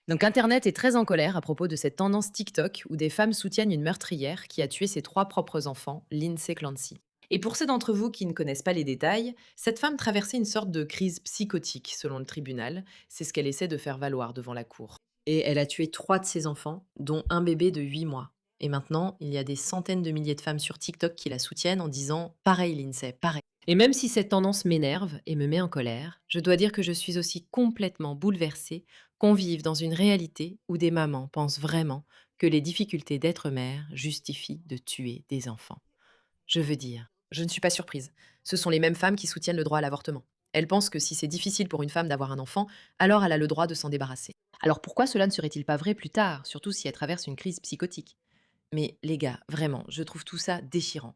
Donc Internet est très en colère à propos de cette tendance TikTok où des femmes soutiennent une meurtrière qui a tué ses trois propres enfants, Lindsay Clancy. Et pour ceux d'entre vous qui ne connaissent pas les détails, cette femme traversait une sorte de crise psychotique, selon le tribunal. C'est ce qu'elle essaie de faire valoir devant la cour. Et elle a tué trois de ses enfants, dont un bébé de 8 mois. Et maintenant, il y a des centaines de milliers de femmes sur TikTok qui la soutiennent en disant pareil Lindsay, pareil. Et même si cette tendance m'énerve et me met en colère, je dois dire que je suis aussi complètement bouleversée qu'on vive dans une réalité où des mamans pensent vraiment que les difficultés d'être mère justifient de tuer des enfants. Je veux dire, je ne suis pas surprise. Ce sont les mêmes femmes qui soutiennent le droit à l'avortement. Elles pensent que si c'est difficile pour une femme d'avoir un enfant, alors elle a le droit de s'en débarrasser. Alors pourquoi cela ne serait-il pas vrai plus tard, surtout si elle traverse une crise psychotique? Mais les gars, vraiment, je trouve tout ça déchirant.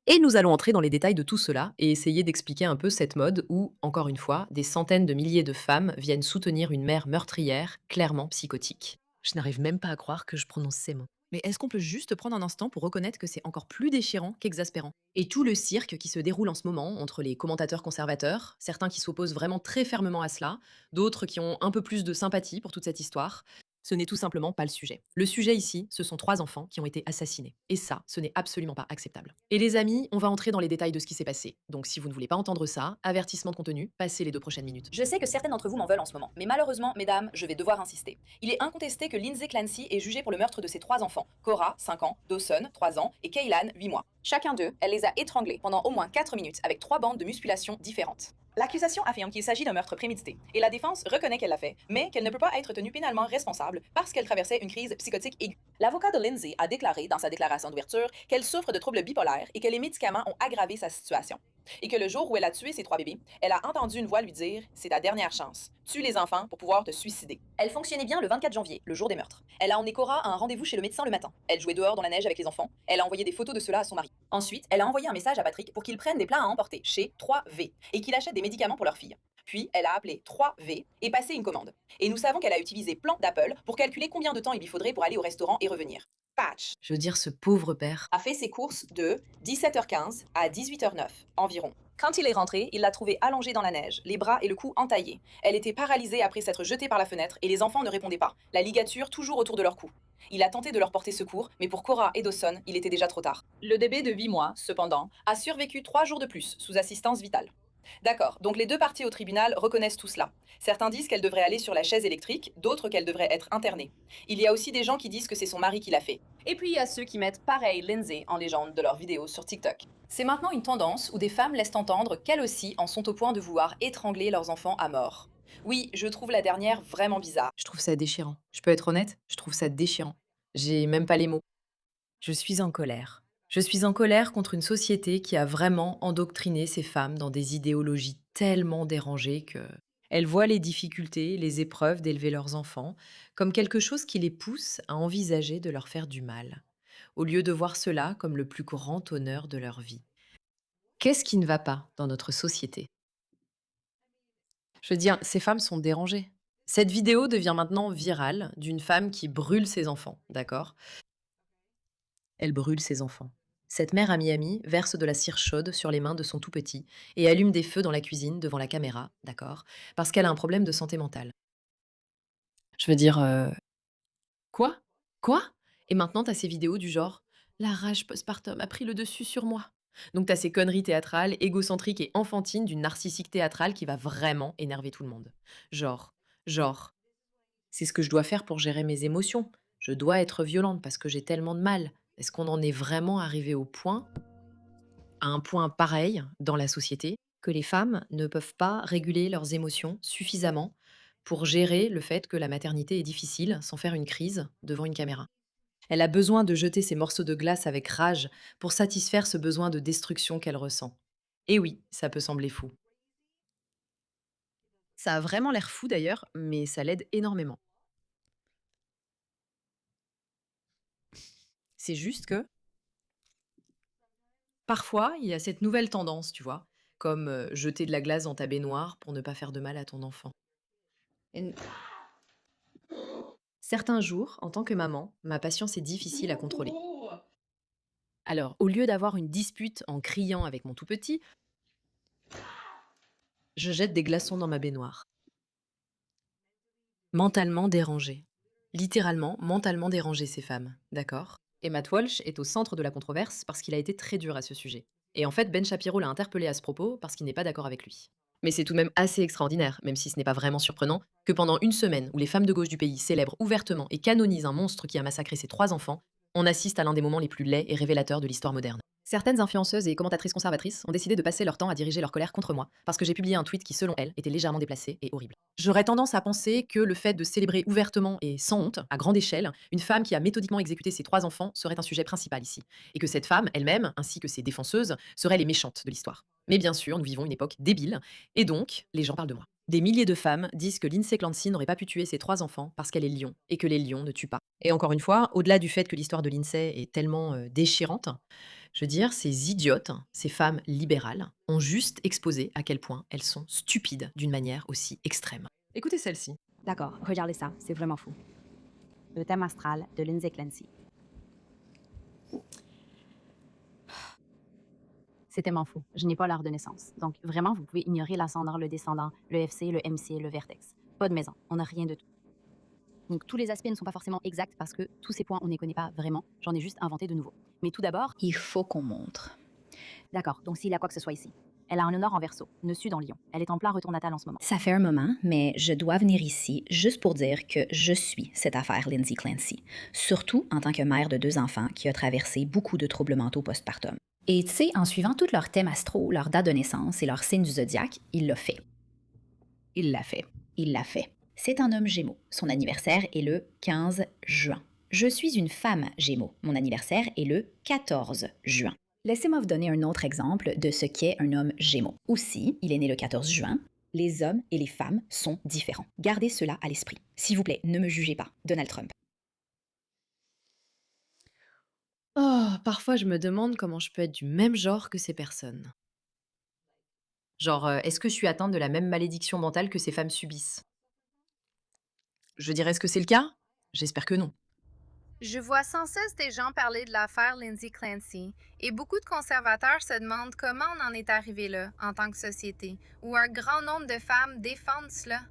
Et nous allons entrer dans les détails de tout cela et essayer d'expliquer un peu cette mode où, encore une fois, des centaines de milliers de femmes viennent soutenir une mère meurtrière, clairement psychotique. Je n'arrive même pas à croire que je prononce ces mots. Mais est-ce qu'on peut juste prendre un instant pour reconnaître que c'est encore plus déchirant qu'exaspérant? Et tout le cirque qui se déroule en ce moment entre les commentateurs conservateurs, certains qui s'opposent vraiment très fermement à cela, d'autres qui ont un peu plus de sympathie pour toute cette histoire, ce n'est tout simplement pas le sujet. Le sujet ici, ce sont trois enfants qui ont été assassinés. Et ça, ce n'est absolument pas acceptable. Et les amis, on va entrer dans les détails de ce qui s'est passé. Donc si vous ne voulez pas entendre ça, avertissement de contenu, passez les 2 prochaines minutes. Je sais que certaines d'entre vous m'en veulent en ce moment, mais malheureusement, mesdames, je vais devoir insister. Il est incontesté que Lindsay Clancy est jugée pour le meurtre de ses trois enfants, Cora, 5 ans, Dawson, 3 ans, et Kaylan, 8 mois. Chacun d'eux, elle les a étranglés pendant au moins 4 minutes avec 3 bandes de musculation différentes. L'accusation affirme qu'il s'agit d'un meurtre prémédité, et la défense reconnaît qu'elle l'a fait, mais qu'elle ne peut pas être tenue pénalement responsable parce qu'elle traversait une crise psychotique aiguë. L'avocat de Lindsay a déclaré dans sa déclaration d'ouverture qu'elle souffre de troubles bipolaires et que les médicaments ont aggravé sa situation. Et que le jour où elle a tué ses trois bébés, elle a entendu une voix lui dire: c'est ta dernière chance. Tue les enfants pour pouvoir te suicider. Elle fonctionnait bien le 24 janvier, le jour des meurtres. Elle a emmené Cora à un rendez-vous chez le médecin le matin. Elle jouait dehors dans la neige avec les enfants. Elle a envoyé des photos de cela à son mari. Ensuite, elle a envoyé un message à Patrick pour qu'il prenne des plats à emporter chez 3V et qu'il achète des médicaments pour leur fille. Puis, elle a appelé 3V et passé une commande. Et nous savons qu'elle a utilisé Plan d'Apple pour calculer combien de temps il lui faudrait pour aller au restaurant et revenir. Patch Je veux dire, ce pauvre père. a fait ses courses de 17h15 à 18h09 environ. Quand il est rentré, il l'a trouvée allongée dans la neige, les bras et le cou entaillés. Elle était paralysée après s'être jetée par la fenêtre et les enfants ne répondaient pas, la ligature toujours autour de leur cou. Il a tenté de leur porter secours, mais pour Cora et Dawson, il était déjà trop tard. Le bébé de 8 mois, cependant, a survécu 3 jours de plus sous assistance vitale. D'accord, donc les deux parties au tribunal reconnaissent tout cela. Certains disent qu'elle devrait aller sur la chaise électrique, d'autres qu'elle devrait être internée. Il y a aussi des gens qui disent que c'est son mari qui l'a fait. Et puis il y a ceux qui mettent pareil Lindsay en légende de leurs vidéos sur TikTok. C'est maintenant une tendance où des femmes laissent entendre qu'elles aussi en sont au point de vouloir étrangler leurs enfants à mort. Oui, je trouve la dernière vraiment bizarre. Je trouve ça déchirant. Je peux être honnête, je trouve ça déchirant. J'ai même pas les mots. Je suis en colère. Je suis en colère contre une société qui a vraiment endoctriné ces femmes dans des idéologies tellement dérangées que elles voient les difficultés, les épreuves d'élever leurs enfants comme quelque chose qui les pousse à envisager de leur faire du mal, au lieu de voir cela comme le plus grand honneur de leur vie. Qu'est-ce qui ne va pas dans notre société? Je veux dire, ces femmes sont dérangées. Cette vidéo devient maintenant virale d'une femme qui brûle ses enfants, d'accord? Elle brûle ses enfants. Cette mère à Miami verse de la cire chaude sur les mains de son tout petit et allume des feux dans la cuisine devant la caméra, d'accord? Parce qu'elle a un problème de santé mentale. Je veux dire, quoi? Quoi? Et maintenant, t'as ces vidéos du genre la rage postpartum a pris le dessus sur moi. Donc, t'as ces conneries théâtrales, égocentriques et enfantines d'une narcissique théâtrale qui va vraiment énerver tout le monde. Genre, genre, c'est ce que je dois faire pour gérer mes émotions. Je dois être violente parce que j'ai tellement de mal. Est-ce qu'on en est vraiment arrivé au point, à un point pareil dans la société, que les femmes ne peuvent pas réguler leurs émotions suffisamment pour gérer le fait que la maternité est difficile sans faire une crise devant une caméra? Elle a besoin de jeter ses morceaux de glace avec rage pour satisfaire ce besoin de destruction qu'elle ressent. Et oui, ça peut sembler fou. Ça a vraiment l'air fou d'ailleurs, mais ça l'aide énormément. C'est juste que parfois, il y a cette nouvelle tendance, tu vois, comme jeter de la glace dans ta baignoire pour ne pas faire de mal à ton enfant. Et certains jours, en tant que maman, ma patience est difficile à contrôler. Alors, au lieu d'avoir une dispute en criant avec mon tout petit, je jette des glaçons dans ma baignoire. Mentalement dérangée. Littéralement, mentalement dérangées ces femmes, d'accord? Et Matt Walsh est au centre de la controverse parce qu'il a été très dur à ce sujet. Et en fait, Ben Shapiro l'a interpellé à ce propos parce qu'il n'est pas d'accord avec lui. Mais c'est tout de même assez extraordinaire, même si ce n'est pas vraiment surprenant, que pendant une semaine où les femmes de gauche du pays célèbrent ouvertement et canonisent un monstre qui a massacré ses 3 enfants, on assiste à l'un des moments les plus laids et révélateurs de l'histoire moderne. Certaines influenceuses et commentatrices conservatrices ont décidé de passer leur temps à diriger leur colère contre moi, parce que j'ai publié un tweet qui, selon elles, était légèrement déplacé et horrible. J'aurais tendance à penser que le fait de célébrer ouvertement et sans honte, à grande échelle, une femme qui a méthodiquement exécuté ses 3 enfants serait un sujet principal ici, et que cette femme elle-même, ainsi que ses défenseuses, seraient les méchantes de l'histoire. Mais bien sûr, nous vivons une époque débile, et donc, les gens parlent de moi. Des milliers de femmes disent que Lindsay Clancy n'aurait pas pu tuer ses 3 enfants parce qu'elle est lion, et que les lions ne tuent pas. Et encore une fois, au-delà du fait que l'histoire de Lindsay est tellement déchirante, je veux dire, ces idiotes, ces femmes libérales, ont juste exposé à quel point elles sont stupides d'une manière aussi extrême. Écoutez celle-ci. D'accord, regardez ça, c'est vraiment fou. Le thème astral de Lindsay Clancy. C'est tellement fou. Je n'ai pas l'heure de naissance. Donc, vraiment, vous pouvez ignorer l'ascendant, le descendant, le FC, le MC, le vertex. Pas de maison. On n'a rien de tout. Donc, tous les aspects ne sont pas forcément exacts parce que tous ces points, on ne les connaît pas vraiment. J'en ai juste inventé de nouveaux. Mais tout d'abord, Il faut qu'on montre. d'accord, donc s'il y a quoi que ce soit ici. Elle a un honneur en verso, ne sud en lion. Elle est en plein retour natal en ce moment. Ça fait un moment, mais je dois venir ici juste pour dire que je suis cette affaire Lindsay Clancy, surtout en tant que mère de 2 enfants qui a traversé beaucoup de troubles mentaux postpartum. Et tu sais, en suivant tous leurs thèmes astro, leur date de naissance et leur signe du zodiaque, il l'a fait. Il l'a fait. Il l'a fait. C'est un homme Gémeaux. Son anniversaire est le 15 juin. Je suis une femme Gémeaux. Mon anniversaire est le 14 juin. Laissez-moi vous donner un autre exemple de ce qu'est un homme Gémeaux. Aussi, il est né le 14 juin. Les hommes et les femmes sont différents. Gardez cela à l'esprit. S'il vous plaît, ne me jugez pas. Donald Trump. Oh, parfois je me demande comment je peux être du même genre que ces personnes. Genre, est-ce que je suis atteinte de la même malédiction mentale que ces femmes subissent? Je dirais, est-ce que c'est le cas? J'espère que non. Je vois sans cesse des gens parler de l'affaire Lindsay Clancy, et beaucoup de conservateurs se demandent comment on en est arrivé là, en tant que société, où un grand nombre de femmes défendent cela.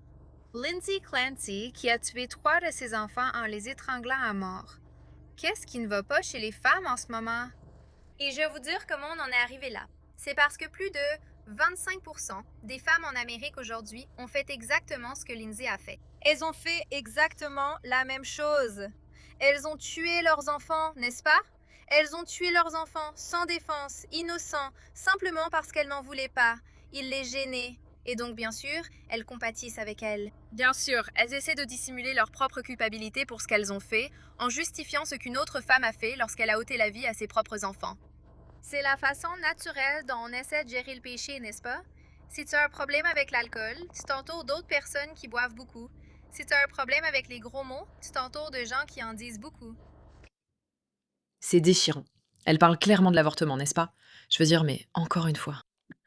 Lindsay Clancy, qui a tué 3 de ses enfants en les étranglant à mort. Qu'est-ce qui ne va pas chez les femmes en ce moment? Et je vais vous dire comment on en est arrivé là. C'est parce que plus de 25% des femmes en Amérique aujourd'hui ont fait exactement ce que Lindsay a fait. Elles ont fait exactement la même chose. Elles ont tué leurs enfants, n'est-ce pas? Elles ont tué leurs enfants sans défense, innocents, simplement parce qu'elles n'en voulaient pas. Ils les gênaient. Et donc, bien sûr, elles compatissent avec elles. Bien sûr, elles essaient de dissimuler leur propre culpabilité pour ce qu'elles ont fait, en justifiant ce qu'une autre femme a fait lorsqu'elle a ôté la vie à ses propres enfants. C'est la façon naturelle dont on essaie de gérer le péché, n'est-ce pas? Si tu as un problème avec l'alcool, tu t'entoures d'autres personnes qui boivent beaucoup. Si tu as un problème avec les gros mots, tu t'entoures de gens qui en disent beaucoup. C'est déchirant. Elle parle clairement de l'avortement, n'est-ce pas? Je veux dire, mais encore une fois.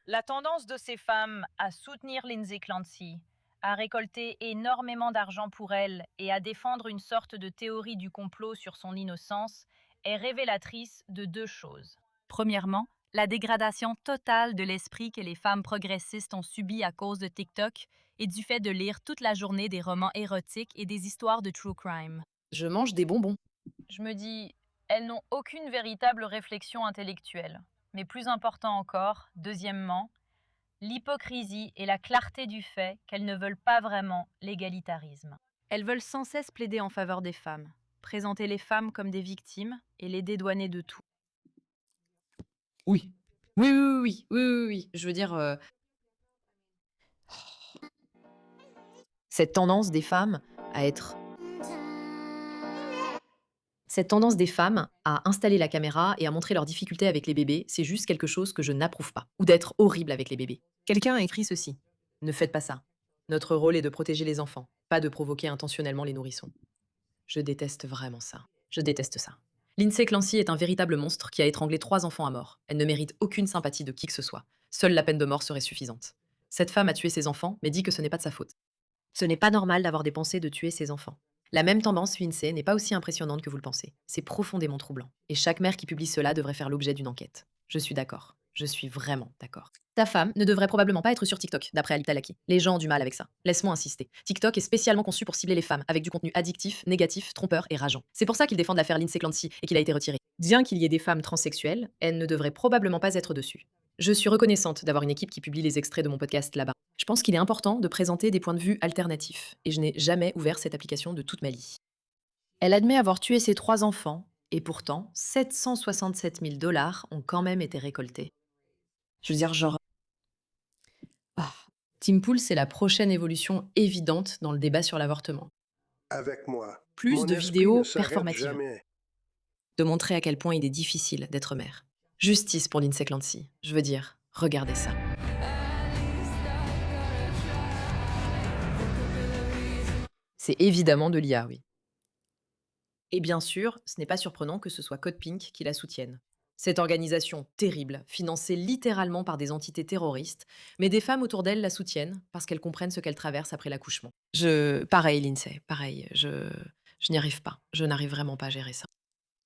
La tendance de ces femmes à soutenir Lindsay Clancy, à récolter énormément d'argent pour elle et à défendre une sorte de théorie du complot sur son innocence est révélatrice de 2 choses. Premièrement, la dégradation totale de l'esprit que les femmes progressistes ont subi à cause de TikTok et du fait de lire toute la journée des romans érotiques et des histoires de true crime. Je mange des bonbons. Je me dis, elles n'ont aucune véritable réflexion intellectuelle. Mais plus important encore, deuxièmement, l'hypocrisie et la clarté du fait qu'elles ne veulent pas vraiment l'égalitarisme. Elles veulent sans cesse plaider en faveur des femmes, présenter les femmes comme des victimes et les dédouaner de tout. Oui. Oui, oui, oui, oui, oui, oui, oui. Je veux dire, cette tendance des femmes à être cette tendance des femmes à installer la caméra et à montrer leurs difficultés avec les bébés, c'est juste quelque chose que je n'approuve pas. Ou d'être horrible avec les bébés. Quelqu'un a écrit ceci. Ne faites pas ça. Notre rôle est de protéger les enfants, pas de provoquer intentionnellement les nourrissons. Je déteste vraiment ça. Je déteste ça. Lindsay Clancy est un véritable monstre qui a étranglé 3 enfants à mort. Elle ne mérite aucune sympathie de qui que ce soit. Seule la peine de mort serait suffisante. Cette femme a tué ses enfants, mais dit que ce n'est pas de sa faute. Ce n'est pas normal d'avoir des pensées de tuer ses enfants. La même tendance Lindsay n'est pas aussi impressionnante que vous le pensez. C'est profondément troublant. Et chaque mère qui publie cela devrait faire l'objet d'une enquête. Je suis d'accord. Je suis vraiment d'accord. Ta femme ne devrait probablement pas être sur TikTok, d'après Alita Laki. Les gens ont du mal avec ça. Laisse-moi insister. TikTok est spécialement conçu pour cibler les femmes, avec du contenu addictif, négatif, trompeur et rageant. C'est pour ça qu'ils défendent l'affaire Lindsay Clancy et qu'il a été retiré. Bien qu'il y ait des femmes transsexuelles, elles ne devraient probablement pas être dessus. Je suis reconnaissante d'avoir une équipe qui publie les extraits de mon podcast là-bas. Je pense qu'il est important de présenter des points de vue alternatifs, et je n'ai jamais ouvert cette application de toute ma vie. Elle admet avoir tué ses 3 enfants, et pourtant, 767 000 dollars ont quand même été récoltés. Je veux dire, genre. Ah. Tim Pool, c'est la prochaine évolution évidente dans le débat sur l'avortement. Avec moi. Plus Mon de esprit vidéos ne s'arrête performatives. jamais. De montrer à quel point il est difficile d'être mère. Justice pour Lindsay Clancy. Je veux dire, regardez ça. C'est évidemment de l'IA, oui. Et bien sûr, ce n'est pas surprenant que ce soit Code Pink qui la soutienne. Cette organisation terrible, financée littéralement par des entités terroristes, mais des femmes autour d'elle la soutiennent parce qu'elles comprennent ce qu'elle traverse après l'accouchement. Pareil, Lindsay, pareil. Je n'y arrive pas. Je n'arrive vraiment pas à gérer ça.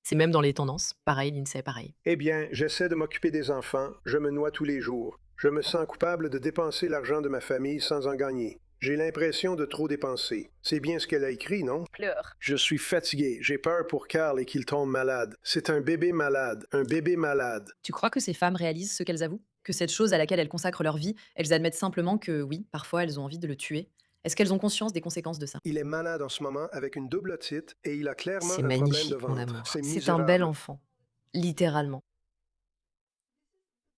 C'est même dans les tendances. Pareil, Lindsay, pareil. Eh bien, j'essaie de m'occuper des enfants, je me noie tous les jours. Je me sens coupable de dépenser l'argent de ma famille sans en gagner. J'ai l'impression de trop dépenser. C'est bien ce qu'elle a écrit, non? Pleure. Je suis fatigué, j'ai peur pour Carl et qu'il tombe malade. C'est un bébé malade, un bébé malade. Tu crois que ces femmes réalisent ce qu'elles avouent? Que cette chose à laquelle elles consacrent leur vie, elles admettent simplement que oui, parfois elles ont envie de le tuer? Est-ce qu'elles ont conscience des conséquences de ça? Il est malade en ce moment avec une double otite et il a clairement C'est un problème de magnifique, mon ventre. amour. C'est C'est un bel misérable. enfant. Littéralement.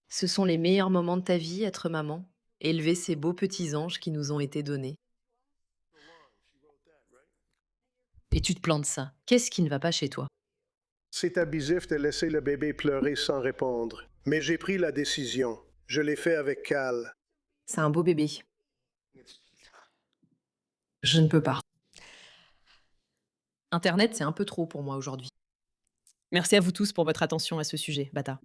Ce sont les meilleurs moments de ta vie, être maman. Élever ces beaux petits anges qui nous ont été donnés. Et tu te plains de ça. Qu'est-ce qui ne va pas chez toi? C'est abusif de laisser le bébé pleurer sans répondre. Mais j'ai pris la décision. Je l'ai fait avec Cal. C'est un beau bébé. Je ne peux pas. Internet, c'est un peu trop pour moi aujourd'hui. Merci à vous tous pour votre attention à ce sujet, Bata.